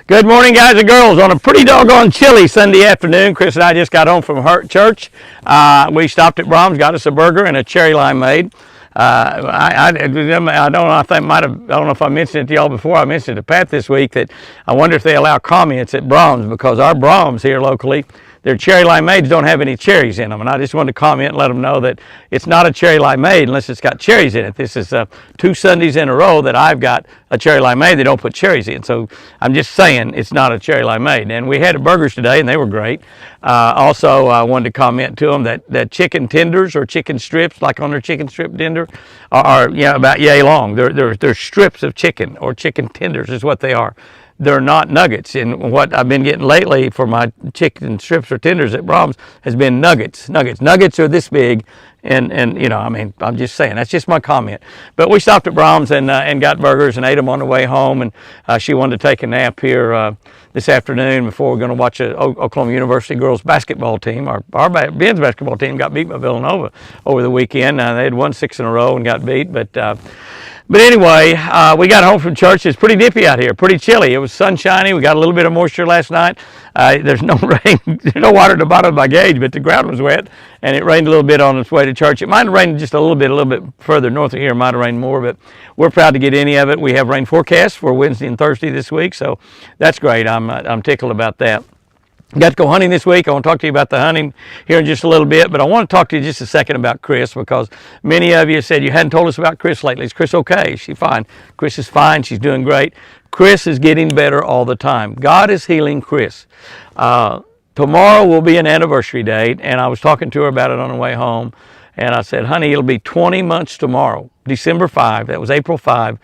Good morning, guys and girls. On a pretty doggone chilly Sunday afternoon, Chris and I just got home from church. We stopped at Brahms, got us a burger and a cherry limeade. I don't know. I don't know if I mentioned it to y'all before. I mentioned it to Pat this week that I wonder if they allow comments at Brahms, because our Brahms here locally, their cherry limeades don't have any cherries in them. And I just wanted to comment and let them know that it's not a cherry limeade unless it's got cherries in it. This is 2 Sundays in a row that I've got a cherry limeade they don't put cherries in. So I'm just saying it's not a cherry limeade. And we had burgers today and they were great. Also, I wanted to comment to them that chicken tenders or chicken strips, like on their chicken strip tender, are about yay long. They're strips of chicken, or chicken tenders is what they are. They're not nuggets. And what I've been getting lately for my chicken strips or tenders at Brahms has been nuggets. Nuggets are this big, and I'm just saying, that's just my comment. But we stopped at Brahms and got burgers and ate them on the way home. And she wanted to take a nap here this afternoon before we're going to watch a Oklahoma University girls basketball team. Our men's basketball team got beat by Villanova over the weekend. They had won 6 in a row and got beat, But anyway, we got home from church. It's pretty nippy out here, pretty chilly. It was sunshiny. We got a little bit of moisture last night. There's no rain, there's no water at the bottom of my gauge, but the ground was wet, and it rained a little bit on its way to church. It might have rained just a little bit further north of here. It might have rained more, but we're proud to get any of it. We have rain forecasts for Wednesday and Thursday this week, so that's great. I'm tickled about that. Got to go hunting this week. I want to talk to you about the hunting here in just a little bit, but I want to talk to you just a second about Chris, because many of you said you hadn't told us about Chris lately. Is Chris okay? Is she fine? Chris is fine. She's doing great. Chris is getting better all the time. God is healing Chris. Tomorrow will be an anniversary date, and I was talking to her about it on the way home, and I said, honey, it'll be 20 months tomorrow, December 5. That was April 5,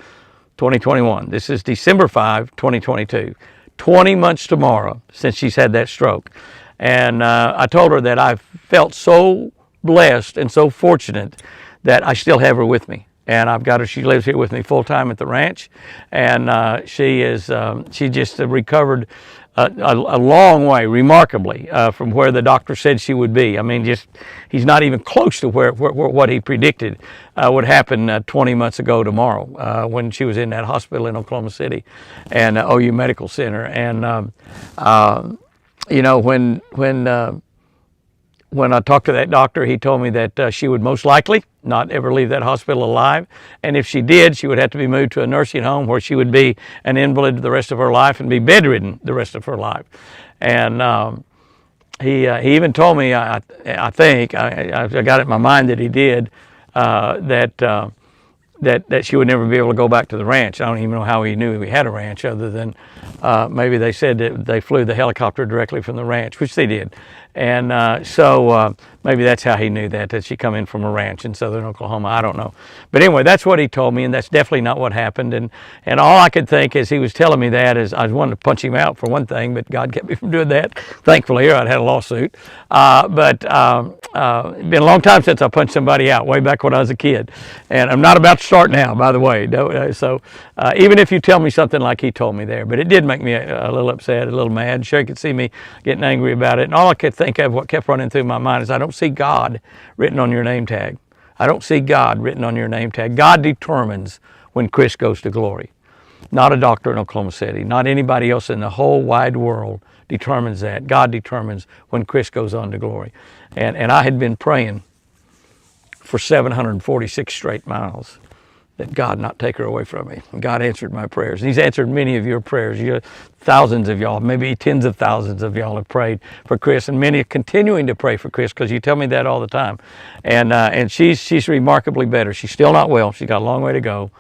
2021. This is December 5, 2022. 20 months tomorrow since she's had that stroke. And I told her that I felt so blessed and so fortunate that I still have her with me. And I've got her, she lives here with me full time at the ranch. And she just recovered a long way, remarkably, from where the doctor said she would be. I mean, he's not even close to what he predicted would happen 20 months ago tomorrow, when she was in that hospital in Oklahoma City, and OU Medical Center. And when I talked to that doctor, he told me that she would most likely not ever leave that hospital alive. And if she did, she would have to be moved to a nursing home where she would be an invalid the rest of her life and be bedridden the rest of her life. And he even told me, I think, I got it in my mind that he did, that she would never be able to go back to the ranch. I don't even know how he knew we had a ranch, other than maybe they said that they flew the helicopter directly from the ranch, which they did. And so maybe that's how he knew that she come in from a ranch in southern Oklahoma. I don't know. But anyway, that's what he told me, and that's definitely not what happened. And all I could think as he was telling me that is I wanted to punch him out for one thing, but God kept me from doing that. Thankfully, or I'd had a lawsuit. It's been a long time since I punched somebody out, way back when I was a kid. And I'm not about to start now, by the way. So even if you tell me something like he told me there, but it did make me a little upset, a little mad. Sure, you could see me getting angry about it. And all I could think of, what kept running through my mind, is I don't see God written on your name tag. I don't see God written on your name tag. God determines when Chris goes to glory. Not a doctor in Oklahoma City, not anybody else in the whole wide world determines that. God determines when Chris goes on to glory. And I had been praying for 746 straight miles that God not take her away from me. And God answered my prayers. And He's answered many of your prayers. Thousands of y'all, maybe tens of thousands of y'all have prayed for Chris, and many are continuing to pray for Chris, because you tell me that all the time. And she's remarkably better. She's still not well. She's got a long way to go.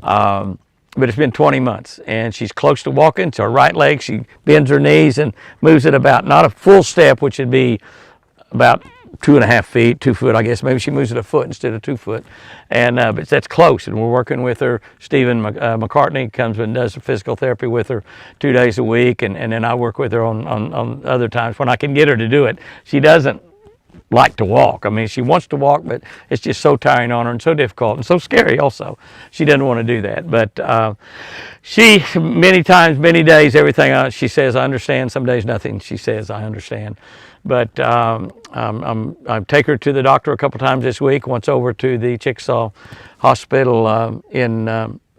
But it's been 20 months, and she's close to walking. To her right leg, she bends her knees and moves it about, not a full step, which would be about 2.5 feet, 2 foot, I guess. Maybe she moves it a foot instead of 2 foot. And but that's close, and we're working with her. Stephen McCartney comes and does physical therapy with her 2 days a week, and then I work with her on other times when I can get her to do it. She doesn't like to walk. I mean, she wants to walk, but it's just so tiring on her and so difficult and so scary also. She doesn't want to do that. But she, many times, many days, everything she says, I understand. Some days nothing she says, I understand. But I take her to the doctor a couple times this week, once over to the Chickasaw Hospital in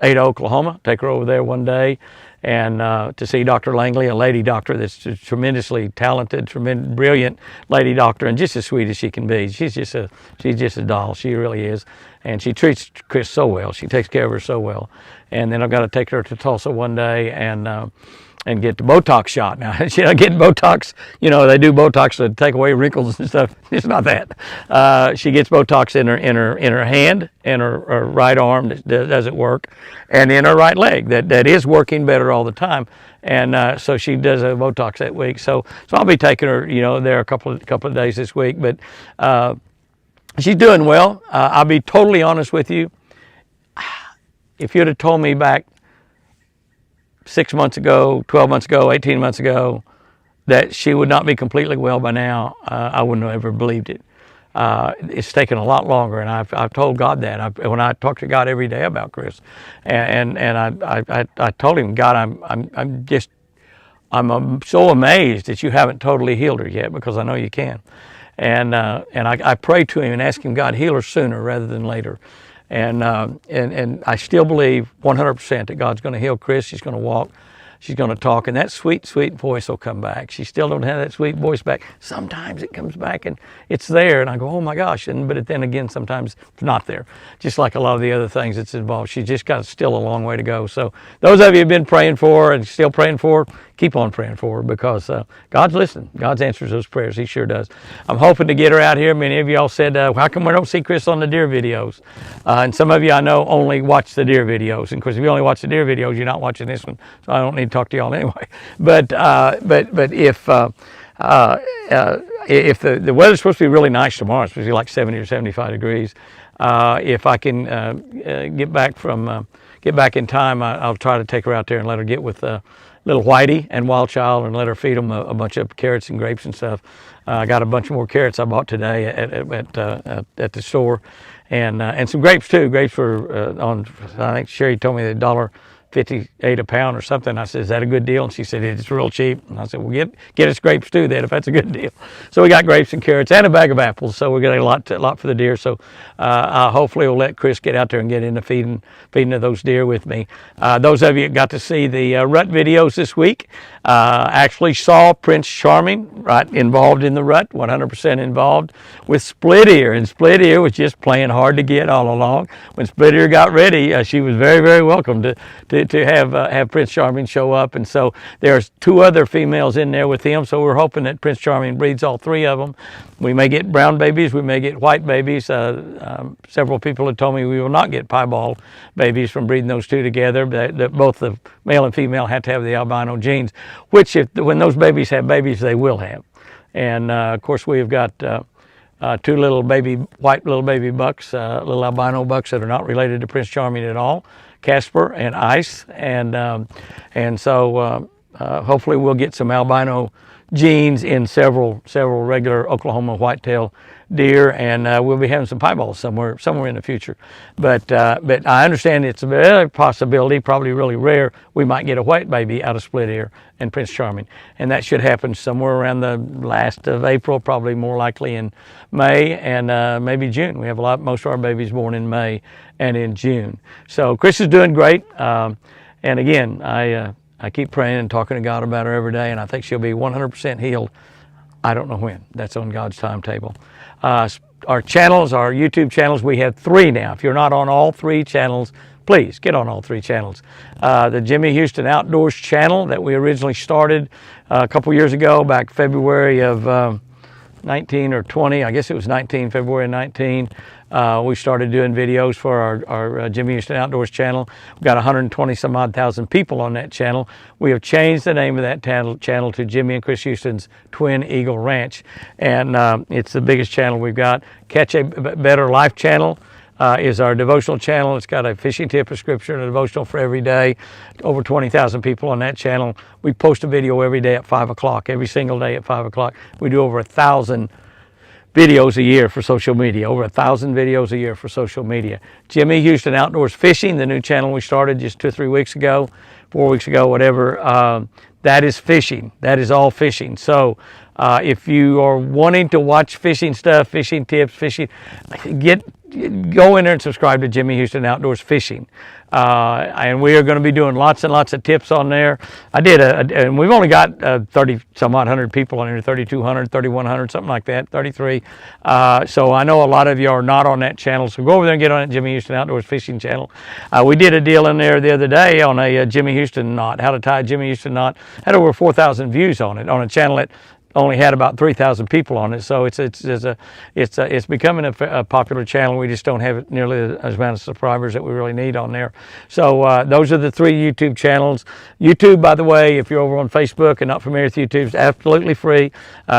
Ada, Oklahoma. Take her over there one day. and to see Dr. Langley, a lady doctor that's tremendously talented, brilliant lady doctor, and just as sweet as she can be. She's just a doll. She really is, and she treats Chris so well. She takes care of her so well. And then I've got to take her to Tulsa one day and get the Botox shot. Now, she's not getting Botox. You know, they do Botox to take away wrinkles and stuff. It's not that. She gets Botox in her hand and her right arm that doesn't work, and in her right leg that is working better all the time. And so she does a Botox that week. So I'll be taking her, you know, there a couple of days this week. But she's doing well. I'll be totally honest with you. If you'd have told me back 6 months ago, 12 months ago, 18 months ago, that she would not be completely well by now, I wouldn't have ever believed it. It's taken a lot longer, and I've told God that. When I talk to God every day about Chris, and I told him, God, I'm so amazed that you haven't totally healed her yet, because I know you can. And I pray to him and ask him, God, heal her sooner rather than later. And I still believe 100% that God's going to heal Chris. She's going to walk. She's going to talk, and that sweet, sweet voice will come back. She still don't have that sweet voice back. Sometimes it comes back and it's there, and I go, oh my gosh. But then again, sometimes it's not there. Just like a lot of the other things that's involved. She's just got still a long way to go. So those of you who've been praying for her and still praying for her, keep on praying for her, because God's listening. God answers those prayers. He sure does. I'm hoping to get her out here. Many of y'all said, how come we don't see Chris on the deer videos? And some of you I know only watch the deer videos. And of course, if you only watch the deer videos, you're not watching this one. So I don't need to talk to y'all anyway. But if the weather's supposed to be really nice tomorrow, it's supposed to be like 70 or 75 degrees. If I can get back in time, I'll try to take her out there and let her get with little Whitey and Wild Child and let her feed them a bunch of carrots and grapes and stuff. I got a bunch more carrots I bought today at the store, and some grapes too. Grapes were on, I think Sherry told me $1.58 a pound or something. I said, is that a good deal? And she said, it's real cheap. And I said, well, get us grapes too then, if that's a good deal. So we got grapes and carrots and a bag of apples. So we got a lot for the deer. So hopefully we'll let Chris get out there and get into feeding of those deer with me. Those of you that got to see the rut videos this week actually saw Prince Charming right involved in the rut, 100% involved with Split Ear. And Split Ear was just playing hard to get all along. When Split Ear got ready, she was very, very welcome to have Prince Charming show up. And so there's 2 other females in there with him. So we're hoping that Prince Charming breeds all 3 of them. We may get brown babies, we may get white babies. Several people have told me we will not get piebald babies from breeding those 2 together. That both the male and female have to have the albino genes, which when those babies have babies, they will have. And of course, we have got 2 white little baby bucks, little albino bucks that are not related to Prince Charming at all, Casper and Ice, and so hopefully we'll get some albino genes in several regular Oklahoma whitetail deer, and we'll be having some pieballs somewhere in the future. But I understand it's a possibility, probably really rare, we might get a white baby out of Split Ear and Prince Charming, and that should happen somewhere around the last of April, probably more likely in May and maybe June. We have most of our babies born in May and in June. So Chris is doing great, and again, I keep praying and talking to God about her every day, and I think she'll be 100% healed. I don't know when. That's on God's timetable. Our channels, our YouTube channels, we have 3 now. If you're not on all 3 channels, please get on all 3 channels. The Jimmy Houston Outdoors channel that we originally started a couple years ago, back February of 19 or 20, I guess it was 19, February 19. We started doing videos for our Jimmy Houston Outdoors channel. We've got 120 some odd thousand people on that channel. We have changed the name of that channel to Jimmy and Chris Houston's Twin Eagle Ranch, and it's the biggest channel we've got. Catch a Better Life channel is our devotional channel. It's got a fishing tip, a scripture, and a devotional for every day. Over 20,000 people on that channel. We post a video every day at 5 o'clock, every single day at 5 o'clock. We do over 1,000 videos a year for social media, over 1,000 videos a year for social media. Jimmy Houston Outdoors Fishing, the new channel we started just 2 or 3 weeks ago, 4 weeks ago, whatever, that is fishing. That is all fishing. So If you are wanting to watch fishing stuff, fishing tips, go in there and subscribe to Jimmy Houston Outdoors Fishing. And we are going to be doing lots and lots of tips on there. And we've only got 30 some odd hundred people on here, 3,200, 3,100, something like that, 33. So I know a lot of you are not on that channel, so go over there and get on that Jimmy Houston Outdoors Fishing channel. We did a deal in there the other day on a Jimmy Houston knot, how to tie a Jimmy Houston knot. Had over 4,000 views on it, on a channel that only had about 3,000 people on it, so it's becoming a popular channel. We just don't have nearly as amount of subscribers that we really need on there. So those are the 3 YouTube channels. YouTube, by the way, if you're over on Facebook and not familiar with YouTube, it's absolutely free.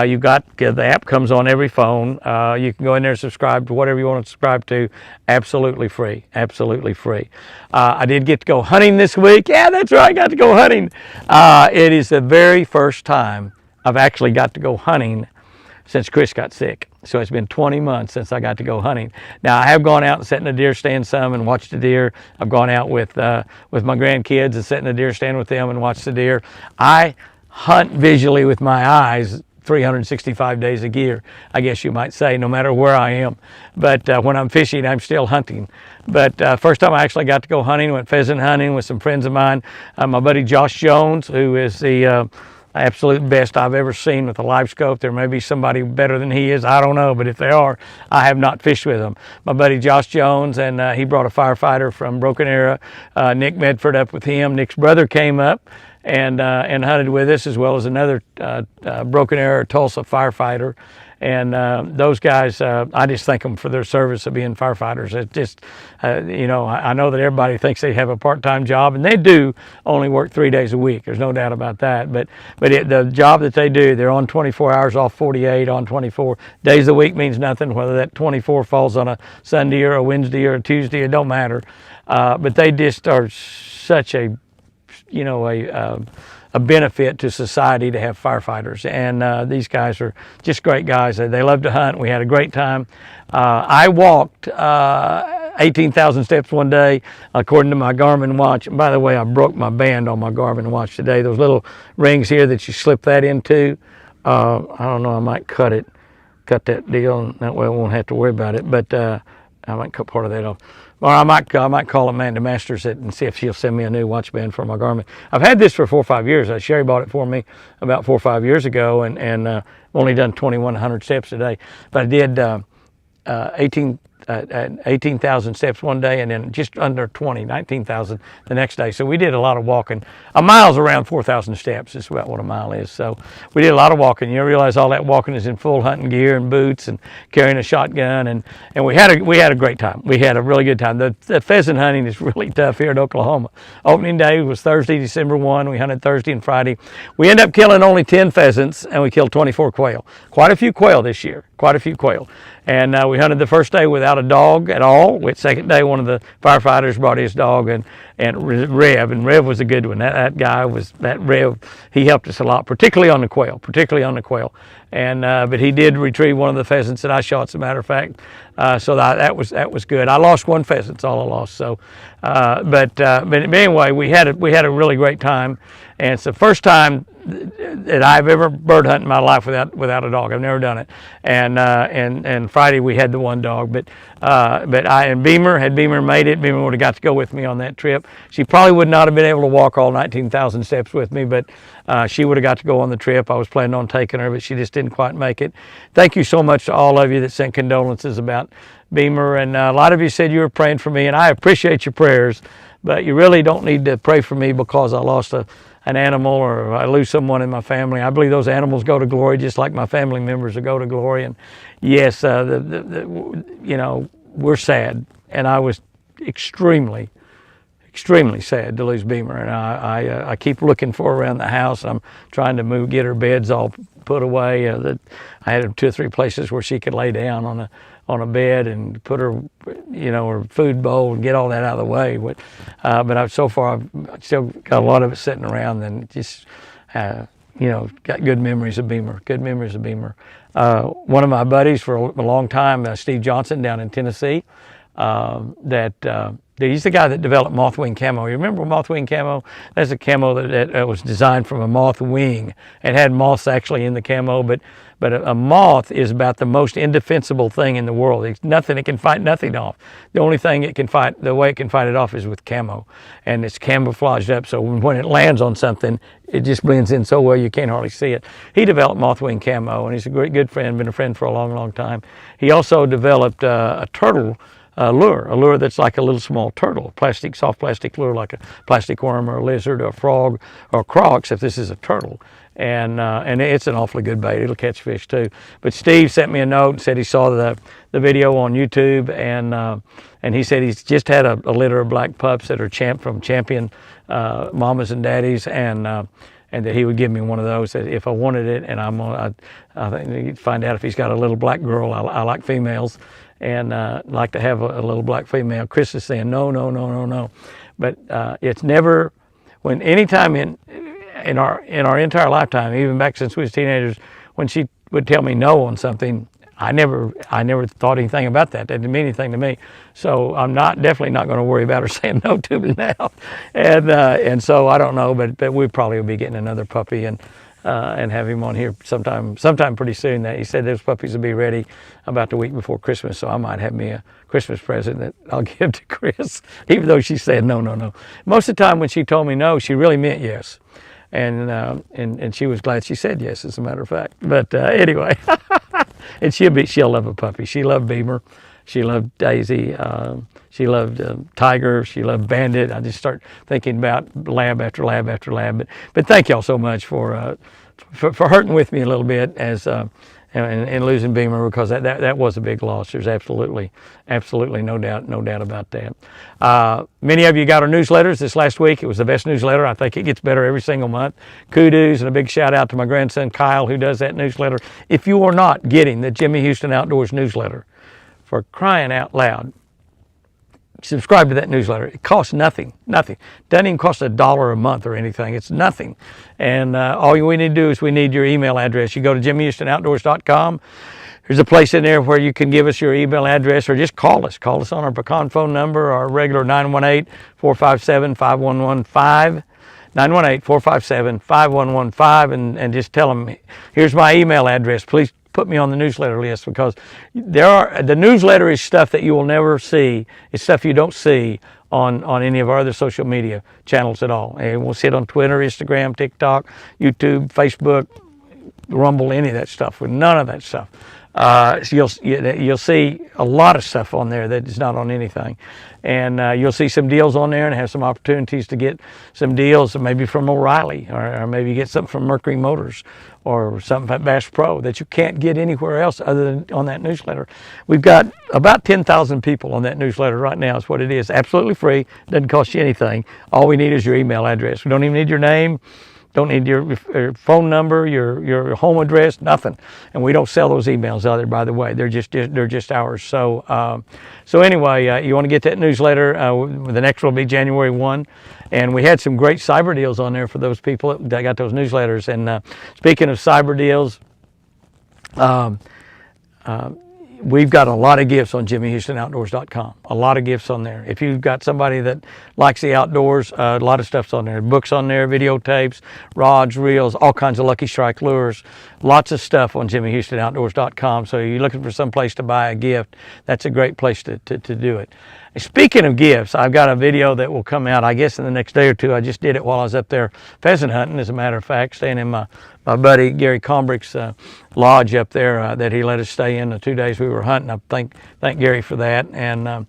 You've got the app comes on every phone. You can go in there and subscribe to whatever you want to subscribe to. Absolutely free. Absolutely free. I did get to go hunting this week. Yeah, that's right. I got to go hunting. It is the very first time I've actually got to go hunting since Chris got sick. So it's been 20 months since I got to go hunting. Now, I have gone out and sat in a deer stand some and watched the deer. I've gone out with my grandkids and sat in a deer stand with them and watched the deer. I hunt visually with my eyes 365 days a year, I guess you might say, no matter where I am. But when I'm fishing, I'm still hunting. But first time I actually got to go hunting, went pheasant hunting with some friends of mine. My buddy Josh Jones, who is the absolute best I've ever seen with a live scope. There may be somebody better than he is, I don't know, but if they are, I have not fished with him. My buddy Josh Jones, and he brought a Firefighter from Broken Arrow. Nick Medford up with him. Nick's brother came up and hunted with us, as well as another Broken Arrow Tulsa Firefighter. And those guys, I just thank them for their service of being firefighters. It's just, you know, I know that everybody thinks they have a part-time job, and they do only work 3 days a week. There's no doubt about that. But the job that they do, they're on 24 hours, off 48, on 24 days a week means nothing. Whether that 24 falls on a Sunday or a Wednesday or a Tuesday, it don't matter. But they just are such a, you know, a benefit to society to have firefighters, and these guys are just great guys. They love to hunt. We had a great time. I walked 18,000 steps one day, according to my Garmin watch. And by the way, I broke my band on my Garmin watch today. Those little rings here that you slip that into, I don't know, I might cut that deal, and that way I won't have to worry about it. But I might cut part of that off. Or I might call Amanda Masters and see if she'll send me a new watch band for my Garmin. I've had this for 4 or 5 years. Sherry bought it for me about 4 or 5 years ago, and only done 2,100 steps a day. But I did 18,000 steps one day, and then just under 19,000 the next day. So we did a lot of walking. A mile's around 4,000 steps is about what a mile is. So we did a lot of walking. You realize all that walking is in full hunting gear and boots and carrying a shotgun, and we had a great time. We had a really good time. The pheasant hunting is really tough here in Oklahoma. Opening day was Thursday, December 1. We hunted Thursday and Friday. We ended up killing only 10 pheasants, and we killed 24 quail. Quite a few quail this year. Quite a few quail. And we hunted the first day without a dog at all. With second day, one of the firefighters brought his dog, and Rev, and Rev was a good one. That guy was, that Rev, he helped us a lot, particularly on the quail, And but he did retrieve one of the pheasants that I shot, as a matter of fact. So that was good. I lost one pheasant, that's all I lost. So, but anyway, we had a really great time, and it's the first time that I've ever bird hunted in my life without a dog. I've never done it. And Friday we had the one dog, but Beamer, had Beamer made it, Beamer would have got to go with me on that trip. She probably would not have been able to walk all 19,000 steps with me, but she would have got to go on the trip. I was planning on taking her, but she just didn't quite make it. Thank you so much to all of you that sent condolences about Beamer, and a lot of you said you were praying for me, and I appreciate your prayers, but you really don't need to pray for me because I lost an animal or I lose someone in my family. I believe those animals go to glory just like my family members will go to glory. And yes, you know, we're sad, and I was extremely sad to lose Beamer. And I keep looking for her around the house. I'm trying to get her beds all put away. I had 2 or 3 places where she could lay down on a bed and put her, you know, her food bowl and get all that out of the way. But I've still got a lot of it sitting around, and just, you know, got good memories of Beamer. One of my buddies for a long time, Steve Johnson down in Tennessee, that He's the guy that developed moth wing camo. You remember moth wing camo? That's a camo that was designed from a moth wing. It had moths actually in the camo, but a moth is about the most indefensible thing in the world. It's nothing. It can fight nothing off. The only thing it can fight, the way it can fight it off is with camo, and it's camouflaged up. So when it lands on something, it just blends in so well you can't hardly see it. He developed moth wing camo, and he's a great good friend. Been a friend for a long, long time. He also developed a turtle a lure that's like a little small turtle, soft plastic lure like a plastic worm or a lizard or a frog or a croc, except this is a turtle. And it's an awfully good bait. It'll catch fish too. But Steve sent me a note and said he saw the video on YouTube, and he said he's just had a litter of black pups that are from champion mamas and daddies, and that he would give me one of those if I wanted it. And I think he'd find out if he's got a little black girl. I like females, and like to have a little black female. Chris is saying no. But it's never, anytime in our entire lifetime, even back since we was teenagers, when she would tell me no on something, I never thought anything about that. That didn't mean anything to me. So I'm definitely not going to worry about her saying no to me now. And so I don't know, but we probably will be getting another puppy and have him on here sometime pretty soon. That he said those puppies will be ready about the week before Christmas. So I might have me a Christmas present that I'll give to Chris, even though she said no. Most of the time when she told me no, she really meant yes. And she was glad she said yes, as a matter of fact. But anyway, and she'll love a puppy. She loved Beamer, she loved Daisy, she loved Tiger, she loved Bandit. I just start thinking about lab after lab after lab. But thank y'all so much for hurting with me a little bit and losing Beamer, because that was a big loss. There's absolutely no doubt about that. Many of you got our newsletters this last week. It was the best newsletter. I think it gets better every single month. Kudos and a big shout out to my grandson Kyle, who does that newsletter. If you are not getting the Jimmy Houston Outdoors newsletter, for crying out loud, subscribe to that newsletter. It costs nothing. Doesn't even cost $1 a month or anything. It's nothing. And all we need to do is we need your email address. You go to jimmyhoustonoutdoors.com. There's a place in there where you can give us your email address, or just call us. Call us on our pecan phone number, our regular 918-457-5115. 918-457-5115, and just tell them, here's my email address. Please put me on the newsletter list, because the newsletter is stuff that you will never see. It's stuff you don't see on any of our other social media channels at all. And we'll see it on Twitter, Instagram, TikTok, YouTube, Facebook, Rumble, any of that stuff. With none of that stuff. So you'll see a lot of stuff on there that is not on anything. And you'll see some deals on there and have some opportunities to get some deals, maybe from O'Reilly, or maybe get something from Mercury Motors, or something at Bass Pro that you can't get anywhere else other than on that newsletter. We've got about 10,000 people on that newsletter right now, is what it is. Absolutely free, doesn't cost you anything. All we need is your email address. We don't even need your name. Don't need your phone number, your home address, nothing. And we don't sell those emails either, by the way. They're just ours. So anyway, you want to get that newsletter. The next one will be January 1. And we had some great cyber deals on there for those people that got those newsletters. And speaking of cyber deals, we've got a lot of gifts on jimmyhoustonoutdoors.com. A lot of gifts on there. If you've got somebody that likes the outdoors, a lot of stuff's on there. Books on there, videotapes, rods, reels, all kinds of Lucky Strike lures. Lots of stuff on jimmyhoustonoutdoors.com. So you're looking for some place to buy a gift, that's a great place to do it. Speaking of gifts, I've got a video that will come out, I guess, in the next day or two. I just did it while I was up there pheasant hunting, as a matter of fact, staying in my buddy Gary Combrick's lodge up there that he let us stay in the 2 days we were hunting. I thank Gary for that. And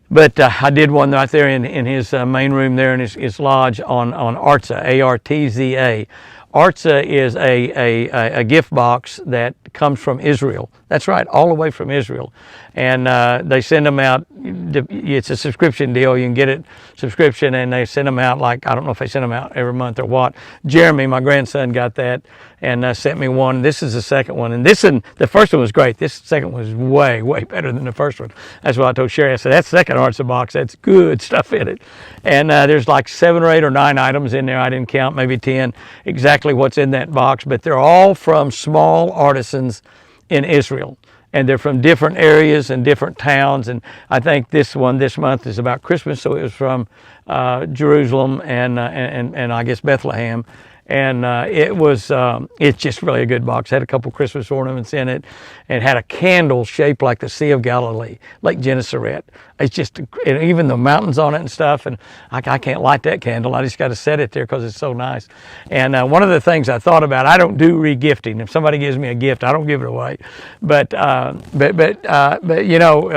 but I did one right there in his main room there in his lodge on Artza, Artza. Artza is a gift box that comes from Israel. That's right, all the way from Israel. And they send them out. It's a subscription deal. You can get it subscription, and they send them out, like, I don't know if they send them out every month or what. Jeremy, my grandson, got that and sent me one. This is the second one. And the first one was great. This second one was way, way better than the first one. That's what I told Sherry. I said, that second Artza box, that's good stuff in it. And there's like 7 or 8 or 9 items in there. I didn't count, maybe 10 exactly what's in that box, but they're all from small artisans in Israel. and they're from different areas and different towns. And I think this one this month is about Christmas, so it was from Jerusalem and I guess Bethlehem. And it's just really a good box. It had a couple Christmas ornaments in it, and it had a candle shaped like the Sea of Galilee, Lake Gennesaret. It's just, and even the mountains on it and stuff. And I can't light that candle. I just got to set it there because it's so nice. And one of the things I thought about, I don't do regifting. If somebody gives me a gift, I don't give it away. But you know,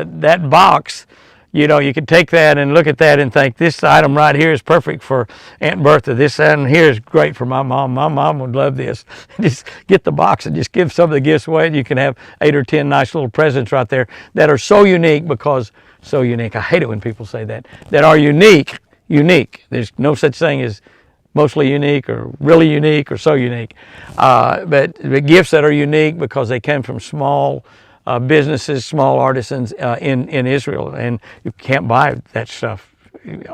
that box. You know, you can take that and look at that and think, this item right here is perfect for Aunt Bertha. This item here is great for my mom. My mom would love this. Just get the box and just give some of the gifts away. You can have 8 or 10 nice little presents right there that are so unique because, so unique. I hate it when people say that. That are unique. There's no such thing as mostly unique or really unique or so unique. But the gifts that are unique because they came from small businesses, small artisans in Israel, and you can't buy that stuff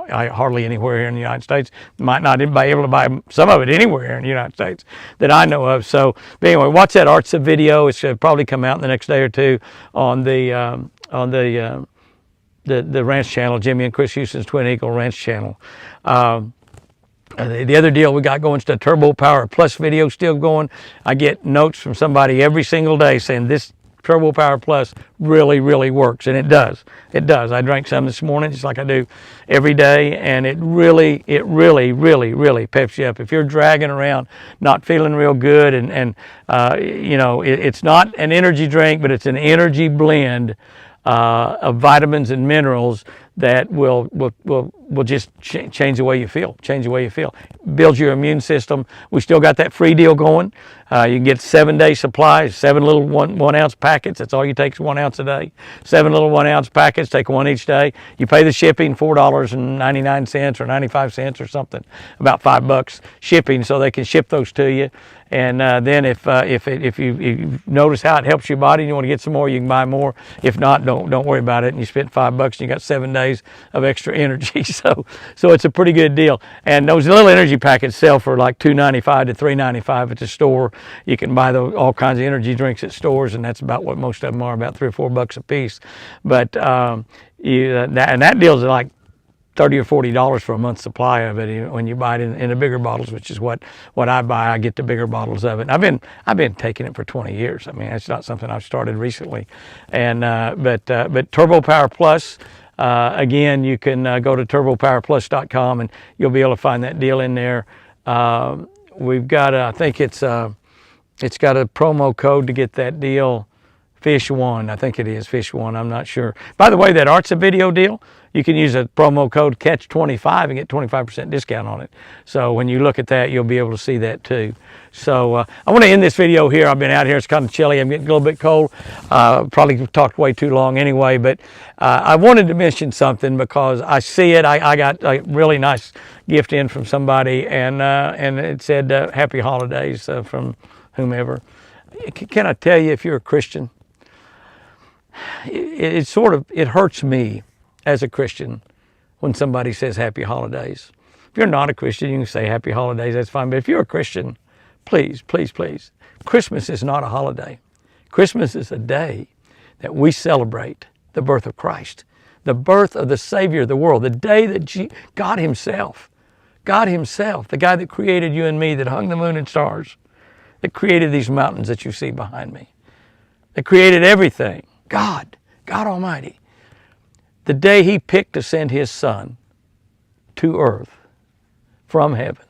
hardly anywhere here in the United States. Might not be able to buy some of it anywhere here in the United States that I know of. So, but anyway, watch that Artza video. It's probably come out in the next day or two on the ranch channel, Jimmy and Chris Houston's Twin Eagle Ranch channel. The other deal we got going is the Turbo Power Plus video still going. I get notes from somebody every single day saying this Turbo Power Plus really, really works, and it does. It does. I drank some this morning, just like I do every day, and it really peps you up. If you're dragging around, not feeling real good, and you know, it's not an energy drink, but it's an energy blend of vitamins and minerals that will just change the way you feel. Builds your immune system. We still got that free deal going. You can get 7-day supplies, 7 little one ounce packets. That's all you take is 1 ounce a day. 7 little 1 ounce packets, take one each day. You pay the shipping, $4.99 or 95 cents or something, about $5 shipping, so they can ship those to you. And then if you notice how it helps your body and you want to get some more, you can buy more. If not, don't worry about it. And you spent $5 and you got 7 days of extra energy. So it's a pretty good deal. And those little energy packets sell for like $2.95 to $3.95 at the store. You can buy all kinds of energy drinks at stores, and that's about what most of them are, about $3 or $4 a piece. But and that deal's like $30 or $40 for a month's supply of it when you buy it in the bigger bottles, which is what I buy. I get the bigger bottles of it. And I've been taking it for 20 years. I mean, it's not something I've started recently. And but Turbo Power Plus, again, you can go to turbopowerplus.com and you'll be able to find that deal in there. We've got I think it's got a promo code to get that deal. Fish1, I think it is Fish1, I'm not sure. By the way, that Artza video deal, you can use a promo code CATCH25 and get 25% discount on it. So when you look at that, you'll be able to see that too. So I want to end this video here. I've been out here, it's kind of chilly, I'm getting a little bit cold. Probably talked way too long anyway, but I wanted to mention something because I see it. I got a really nice gift in from somebody, and it said Happy Holidays from whomever. Can I tell you, if you're a Christian, it hurts me as a Christian when somebody says Happy Holidays. If you're not a Christian, you can say Happy Holidays, that's fine. But if you're a Christian, please, Christmas is not a holiday. Christmas is a day that we celebrate the birth of Christ, the birth of the Savior of the world, the day that God Himself, the guy that created you and me, that hung the moon and stars, that created these mountains that you see behind me, that created everything, God Almighty, the day He picked to send His Son to earth from heaven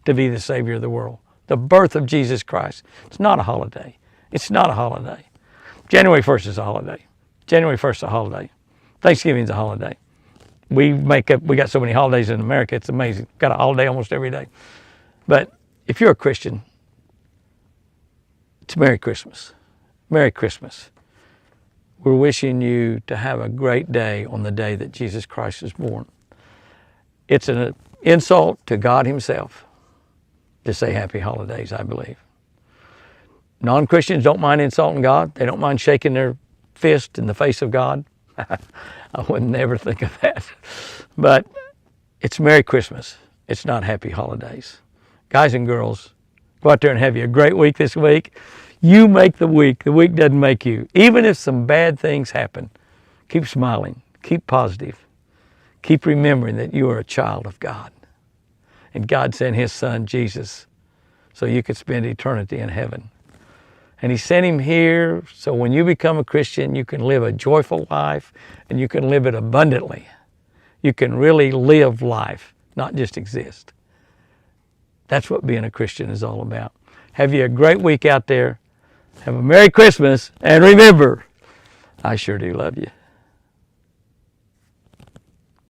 to be the Savior of the world, the birth of Jesus Christ. It's not a holiday. It's not a holiday. January 1st is a holiday. January 1st is a holiday. Thanksgiving is a holiday. We got so many holidays in America, it's amazing. Got a holiday almost every day. But if you're a Christian, it's Merry Christmas. Merry Christmas. We're wishing you to have a great day on the day that Jesus Christ is born. It's an insult to God Himself to say Happy Holidays, I believe. Non-Christians don't mind insulting God. They don't mind shaking their fist in the face of God. I would never think of that. But it's Merry Christmas. It's not Happy Holidays. Guys and girls, go out there and have you a great week this week. You make the week. The week doesn't make you. Even if some bad things happen, keep smiling. Keep positive. Keep remembering that you are a child of God. And God sent his son, Jesus, so you could spend eternity in heaven. And he sent him here so when you become a Christian, you can live a joyful life and you can live it abundantly. You can really live life, not just exist. That's what being a Christian is all about. Have you a great week out there. Have a Merry Christmas. And remember, I sure do love you.